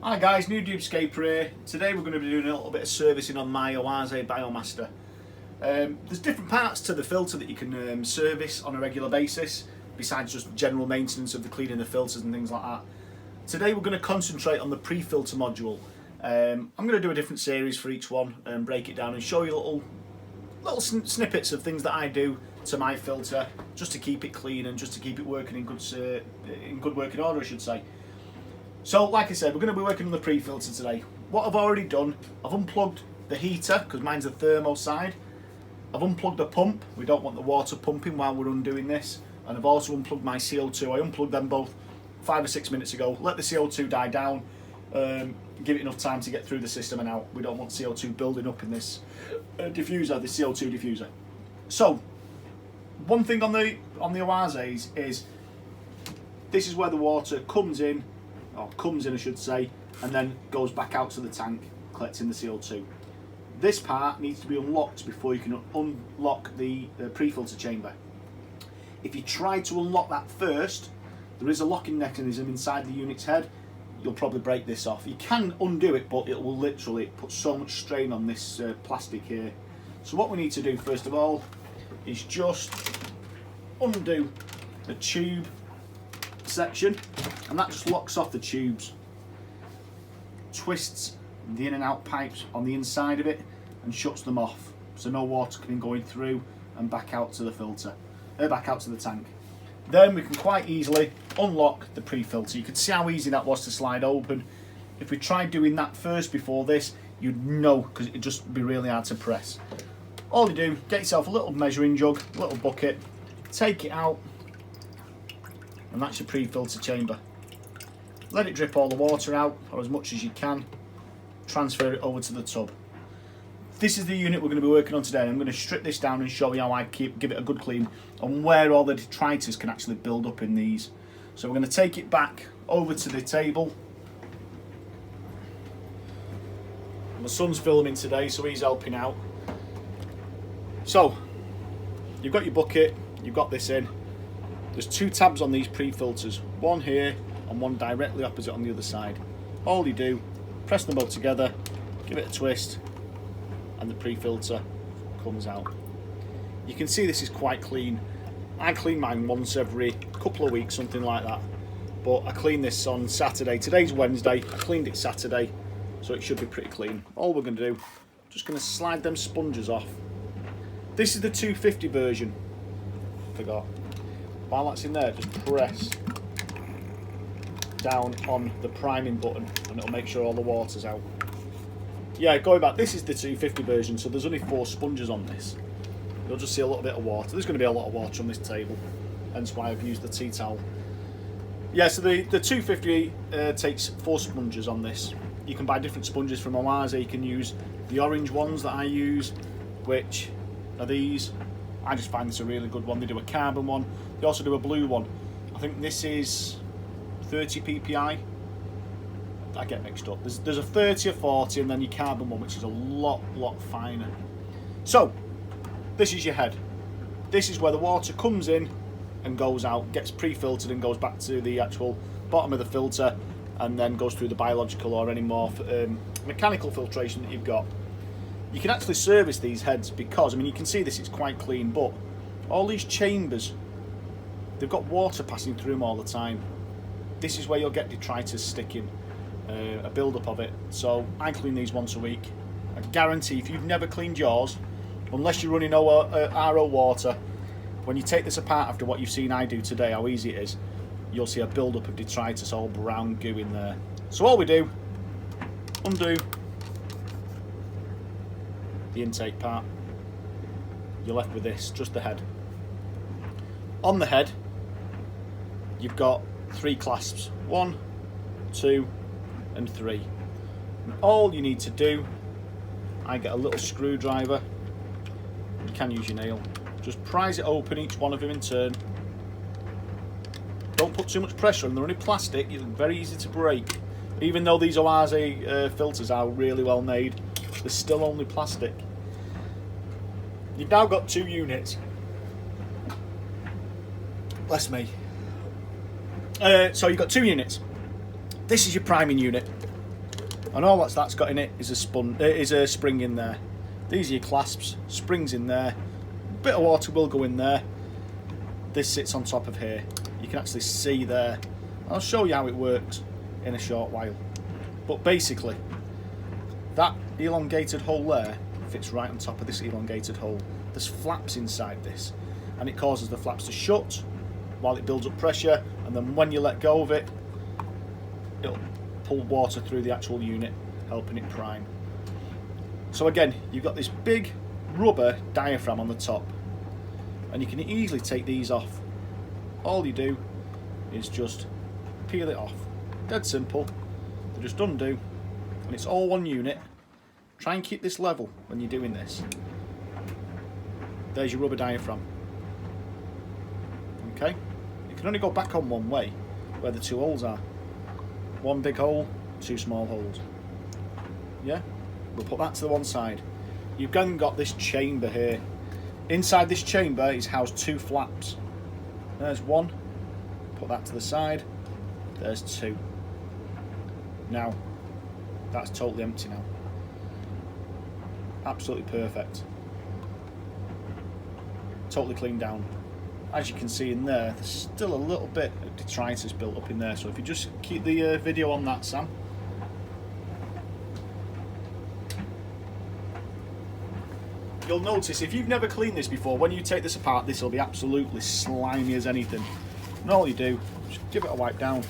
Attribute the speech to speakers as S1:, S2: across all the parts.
S1: Hi guys, new Dubescaper here. Today we're going to be doing a little bit of servicing on my Oase biomaster. There's different parts to the filter that you can service on a regular basis, besides just general maintenance of the cleaning the filters and things like that. Today we're going to concentrate on the pre-filter module. I'm going to do a different series for each one and break it down and show you little snippets of things that I do to my filter just to keep it clean and just to keep it working in good working order, I should say. So, like I said, we're going to be working on the pre-filter today. What I've already done, I've unplugged the heater, because mine's the thermo side. I've unplugged the pump, we don't want the water pumping while we're undoing this. And I've also unplugged my CO2, I unplugged them both 5 or 6 minutes ago. Let the CO2 die down, give it enough time to get through the system and out. We don't want CO2 building up in this diffuser, the CO2 diffuser. So, one thing on the Oases is, this is where the water comes in I should say, and then goes back out to the tank, collecting the CO2. This part needs to be unlocked before you can unlock the pre-filter chamber. If you try to unlock that first, there is a locking mechanism inside the unit's head. You'll probably break this off. You can undo it, but it will literally put so much strain on this plastic here. So what we need to do first of all is just undo the tube section, and that just locks off the tubes, twists the in and out pipes on the inside of it and shuts them off, so no water can go in through and back out to the filter, back out to the tank. Then we can quite easily unlock the pre-filter. You can see how easy that was to slide open. If we tried doing that first before this, you'd know, because it'd just be really hard to press. All you do, get yourself a little measuring jug, a little bucket, take it out, and that's your pre-filter chamber. Let it drip all the water out, or as much as you can. Transfer it over to the tub. This is the unit we're going to be working on today. I'm going to strip this down and show you how I give it a good clean and where all the detritus can actually build up in these. So we're going to take it back over to the table. My son's filming today, so he's helping out. So, you've got your bucket, you've got this in. There's two tabs on these pre-filters, one here and one directly opposite on the other side. All you do, press them both together, give it a twist, and the pre-filter comes out. You can see this is quite clean. I clean mine once every couple of weeks, something like that. But I cleaned this on Saturday. Today's Wednesday, I cleaned it Saturday, so it should be pretty clean. All we're going to do, just going to slide them sponges off. This is the 250 version. Forgot. While that's in there, just press down on the priming button and it'll make sure all the water's out. Yeah, going back, this is the 250 version, so there's only 4 sponges on this. You'll just see a little bit of water. There's going to be a lot of water on this table, hence why I've used the tea towel. Yeah, so the 250 takes 4 sponges on this. You can buy different sponges from Oase. You can use the orange ones that I use, which are these. I just find this a really good one. They do a carbon one. They also do a blue one. I think this is 30 ppi. I get mixed up. There's a 30 or 40 and then your carbon one, which is a lot finer. So, this is your head. This is where the water comes in and goes out, gets pre-filtered and goes back to the actual bottom of the filter and then goes through the biological or any more mechanical filtration that you've got. You can actually service these heads because, I mean, you can see this, it's quite clean, but all these chambers, they've got water passing through them all the time. This is where you'll get detritus sticking, a build-up of it. So I clean these once a week. I guarantee if you've never cleaned yours, unless you're running RO water, when you take this apart after what you've seen I do today, how easy it is, you'll see a build-up of detritus, all brown goo in there. So all we do, undo the intake part, you're left with this, just the head. On the head, you've got 3 clasps, 1, 2, and 3. And all you need to do, I get a little screwdriver, you can use your nail, just prise it open, each one of them in turn. Don't put too much pressure on them, they're only plastic, it's very easy to break. Even though these Oase filters are really well made, they're still only plastic. You've now got 2 units. Bless me. So you've got 2 units. This is your priming unit. And all that's got in it is a spring in there. These are your clasps, springs in there, a bit of water will go in there. This sits on top of here. You can actually see there. I'll show you how it works in a short while. But basically, that elongated hole there fits right on top of this elongated hole. There's flaps inside this, and it causes the flaps to shut while it builds up pressure, and then when you let go of it, it'll pull water through the actual unit, helping it prime. So again, you've got this big rubber diaphragm on the top, and you can easily take these off. All you do is just peel it off. Dead simple. They just undo, and it's all one unit. Try and keep this level when you're doing this. There's your rubber diaphragm. Okay? You can only go back on one way, where the two holes are. One big hole, two small holes. Yeah? We'll put that to the one side. You've then got this chamber here. Inside this chamber is housed two flaps. There's one. Put that to the side. There's two. Now, that's totally empty now. Absolutely perfect. Totally cleaned down. As you can see in there, there's still a little bit of detritus built up in there. So if you just keep the video on that, Sam. You'll notice if you've never cleaned this before, when you take this apart, this will be absolutely slimy as anything. And all you do, just give it a wipe down.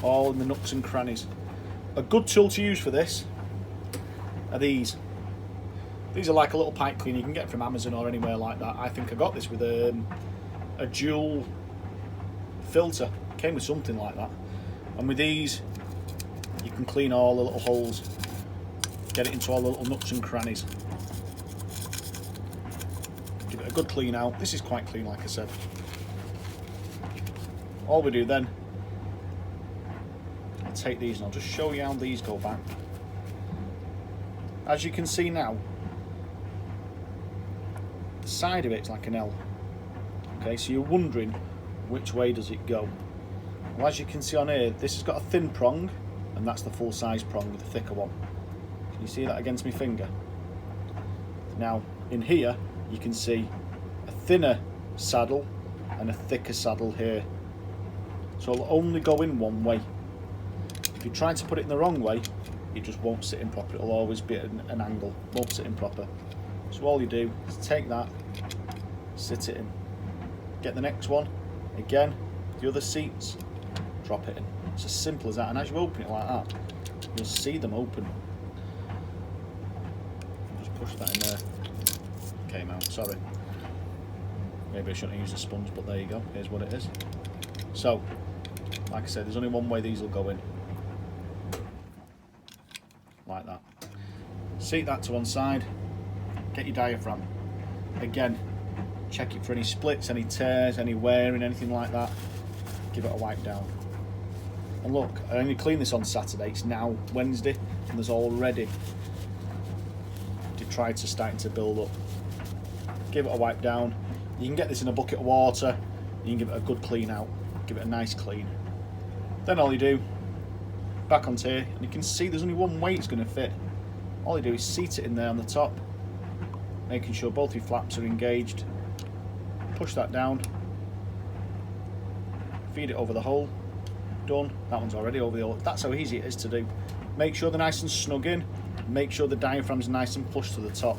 S1: All in the nooks and crannies. A good tool to use for this are these. These are like a little pipe cleaner you can get from Amazon or anywhere like that. I think I got this with a dual filter. It came with something like that. And with these, you can clean all the little holes. Get it into all the little nooks and crannies. Give it a good clean out. This is quite clean, like I said. All we do then, I'll take these and I'll just show you how these go back. As you can see now, the side of it's like an L. Okay, so you're wondering which way does it go. Well, as you can see on here, this has got a thin prong, and that's the full size prong with the thicker one. Can you see that against my finger? Now, in here, you can see a thinner saddle and a thicker saddle here. So it'll only go in one way. If you try to put it in the wrong way, it just won't sit in proper. It'll always be at an angle, won't sit in proper. So all you do is take that, sit it in. Get the next one, again, the other seats, drop it in. It's as simple as that, and as you open it like that, you'll see them open. Just push that in there. Came out, sorry. Maybe I shouldn't have used a sponge, but there you go, here's what it is. So, like I said, there's only one way these will go in. Like that. Seat that to one side, get your diaphragm. Again, check it for any splits, any tears, any wearing, anything like that. Give it a wipe down. And look, I only cleaned this on Saturday, it's now Wednesday, and there's already detritus starting to build up. Give it a wipe down. You can get this in a bucket of water, you can give it a good clean out, give it a nice clean. Then all you do, back onto here, and you can see there's only one way it's going to fit. All you do is seat it in there on the top, making sure both your flaps are engaged. Push that down, feed it over the hole, done. That one's already over the hole. That's how easy it is to do. Make sure they're nice and snug in, make sure the diaphragm's nice and flush to the top.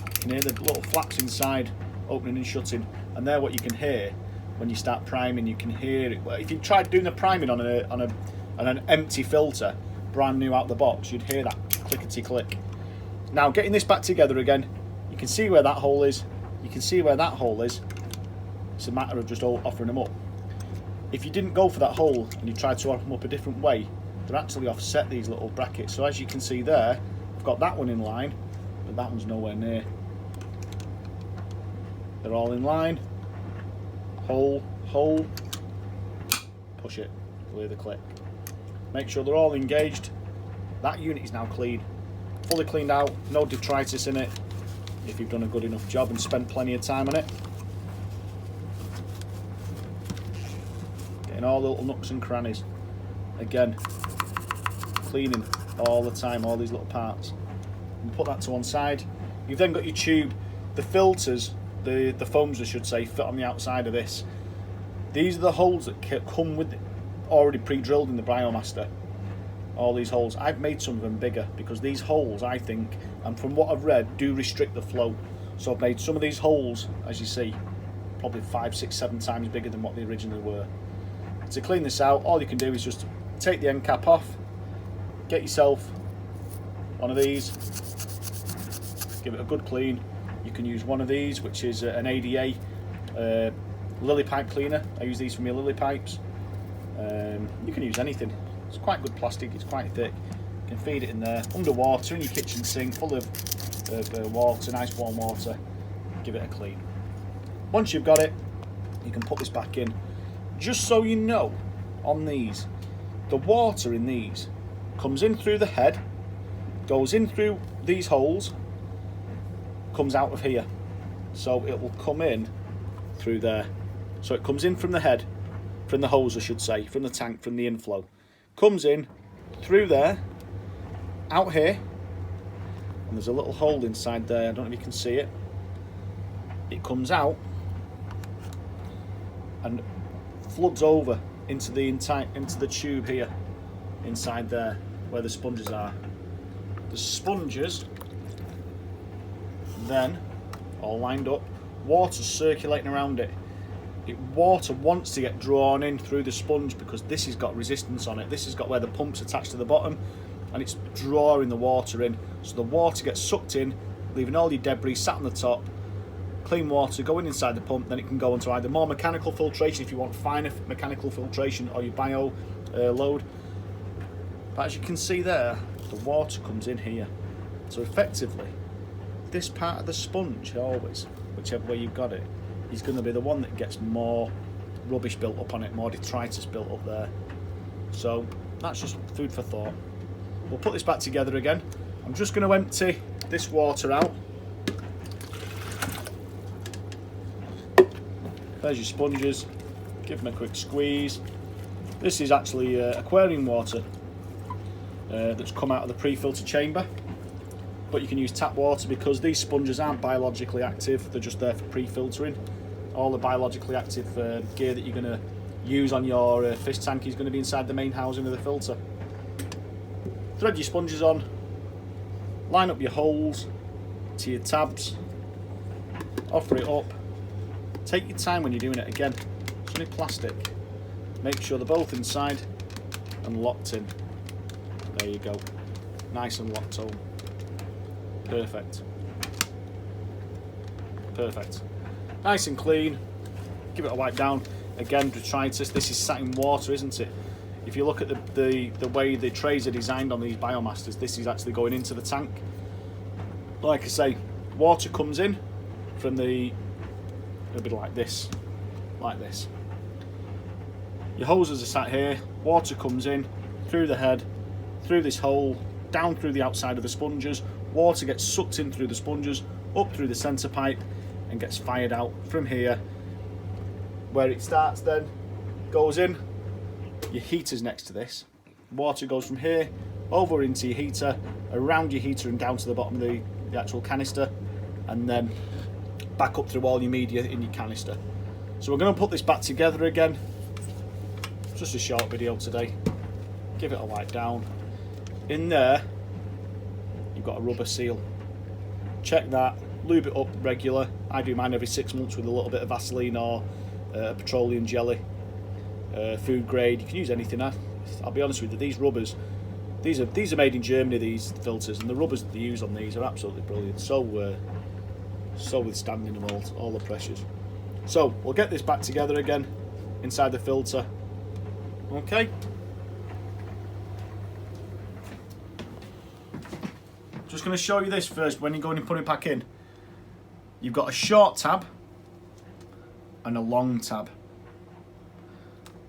S1: You can hear the little flaps inside opening and shutting, and they're what you can hear when you start priming. You can hear it. Well, if you tried doing the priming on an empty filter, brand new out the box, you'd hear that clickety click. Now getting this back together again, you can see where that hole is, you can see where that hole is. It's a matter of just offering them up. If you didn't go for that hole and you tried to offer them up a different way, they're actually offset, these little brackets. So as you can see there, I've got that one in line, but that one's nowhere near. They're all in line. Hole, hole, push it, clear the clip. Make sure they're all engaged. That unit is now clean. Fully cleaned out, no detritus in it, if you've done a good enough job and spent plenty of time on it. Getting in all the little nooks and crannies. Again, cleaning all the time, all these little parts. And put that to one side. You've then got your tube. The filters, the foams I should say, fit on the outside of this. These are the holes that come with it, already pre-drilled in the biomaster. All these holes. I've made some of them bigger because these holes, I think, and from what I've read, do restrict the flow. So I've made some of these holes, as you see, probably 5, 6, 7 times bigger than what they originally were. To clean this out, all you can do is just take the end cap off, get yourself one of these, give it a good clean. You can use one of these, which is an ADA lily pipe cleaner. I use these for my lily pipes. You can use anything. It's quite good plastic, it's quite thick. You can feed it in there, underwater in your kitchen sink, full of water, nice warm water. Give it a clean. Once you've got it, you can put this back in. Just so you know, on these, the water in these comes in through the head, goes in through these holes, comes out of here. So it will come in through there. So it comes in from the head, from the hose I should say, from the tank, from the inflow. Comes in through there, out here, and there's a little hole inside there, I don't know if you can see it. It comes out and floods over into the tube here, inside there, where the sponges are. The sponges then, all lined up, water's circulating around it. Water wants to get drawn in through the sponge because this has got resistance on it. This has got where the pump's attached to the bottom, and it's drawing the water in. So the water gets sucked in, leaving all your debris sat on the top. Clean water going inside the pump, then it can go into either more mechanical filtration if you want finer mechanical filtration, or your bio load. But as you can see there, the water comes in here. So effectively, this part of the sponge always, whichever way you've got it, is going to be the one that gets more rubbish built up on it, more detritus built up there. So that's just food for thought. We'll put this back together again. I'm just going to empty this water out. There's your sponges. Give them a quick squeeze. This is actually aquarium water that's come out of the pre-filter chamber. But you can use tap water because these sponges aren't biologically active. They're just there for pre-filtering. All the biologically active gear that you're going to use on your fish tank is going to be inside the main housing of the filter. Thread your sponges on. Line up your holes to your tabs. Offer it up. Take your time when you're doing it. Again, it's only plastic. Make sure they're both inside and locked in. There you go. Nice and locked home. Perfect. Perfect. Nice and clean. Give it a wipe down. Again, detritus. This is sat in water, isn't it? If you look at the way the trays are designed on these biomasters, this is actually going into the tank. Like I say, water comes in from it'll be like this. Like this. Your hoses are sat here. Water comes in through the head, through this hole, down through the outside of the sponges. Water gets sucked in through the sponges, up through the centre pipe, and gets fired out from here. Where it starts then, goes in, your heater's next to this. Water goes from here, over into your heater, around your heater and down to the bottom of the actual canister, and then back up through all your media in your canister. So we're going to put this back together again. Just a short video today. Give it a wipe down. In there, you've got a rubber seal. Check that, lube it up regular. I do mine every 6 months with a little bit of Vaseline or petroleum jelly. Food grade, you can use anything. I'll be honest with you, these rubbers, these are made in Germany, these filters, and the rubbers that they use on these are absolutely brilliant. So withstanding of all the pressures. So we'll get this back together again inside the filter. Okay. Just going to show you this first. When you go in and put it back in, you've got a short tab and a long tab.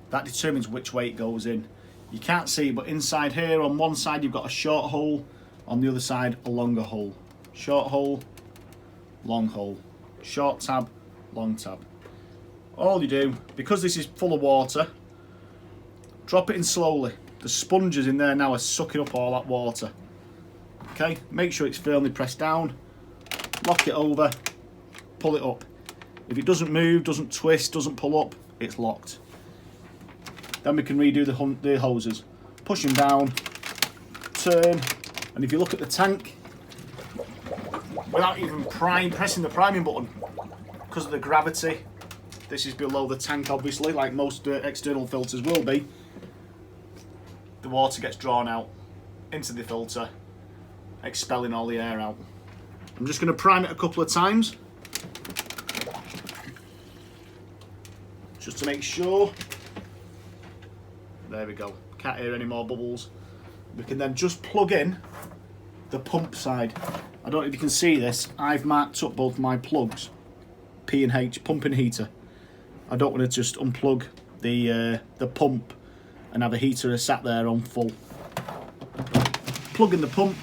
S1: That determines which way it goes in. You can't see, but inside here on one side you've got a short hole, on the other side a longer hole. Short hole, long hole. Short tab, long tab. All you do, because this is full of water, Drop it in slowly. The sponges in there now are sucking up all that water. Okay, make sure it's firmly pressed down. Lock it over, pull it up. If it doesn't move, doesn't twist, doesn't pull up, it's locked. Then we can redo the hoses. Push them down, turn, and if you look at the tank, without even pressing the priming button, because of the gravity, this is below the tank obviously, like most external filters will be, the water gets drawn out into the filter, expelling all the air out. I'm just going to prime it a couple of times, just to make sure. There we go, can't hear any more bubbles. We can then just plug in the pump side. I don't know if you can see this, I've marked up both my plugs, P and H, pump and heater. I don't want to just unplug the pump and have a heater sat there on full. Plug in the pump,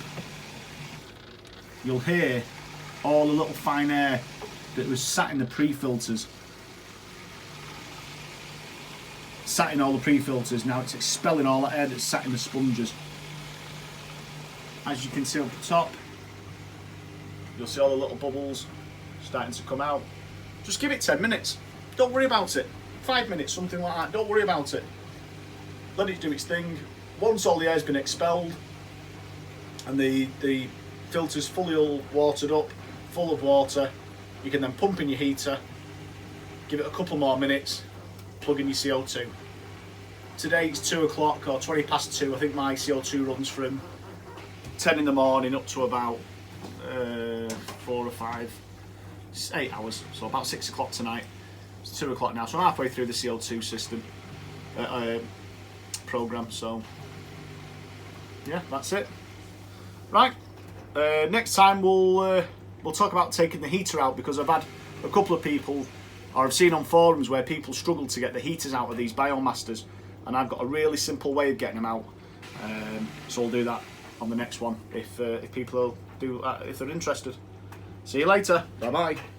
S1: you'll hear all the little fine air that was sat in the pre-filters. Sat in all the pre-filters, now it's expelling all that air that's sat in the sponges. As you can see up the top, you'll see all the little bubbles starting to come out. Just give it 10 minutes. Don't worry about it. 5 minutes, something like that. Don't worry about it. Let it do its thing. Once all the air's been expelled and the filter's fully all watered up, full of water, you can then pump in your heater, give it a couple more minutes, plug in your CO2. Today it's 2 o'clock or 20 past 2. I think my CO2 runs from 10 in the morning up to about 4 or 5, 8 hours, so about 6 o'clock tonight. It's 2 o'clock now, so I'm halfway through the CO2 system program. So yeah, that's it. Right, next time we'll talk about taking the heater out, because I've had a couple of people, or I've seen on forums where people struggle to get the heaters out of these biomasters, and I've got a really simple way of getting them out. So we'll do that on the next one if people do if they're interested. See you later. Bye bye.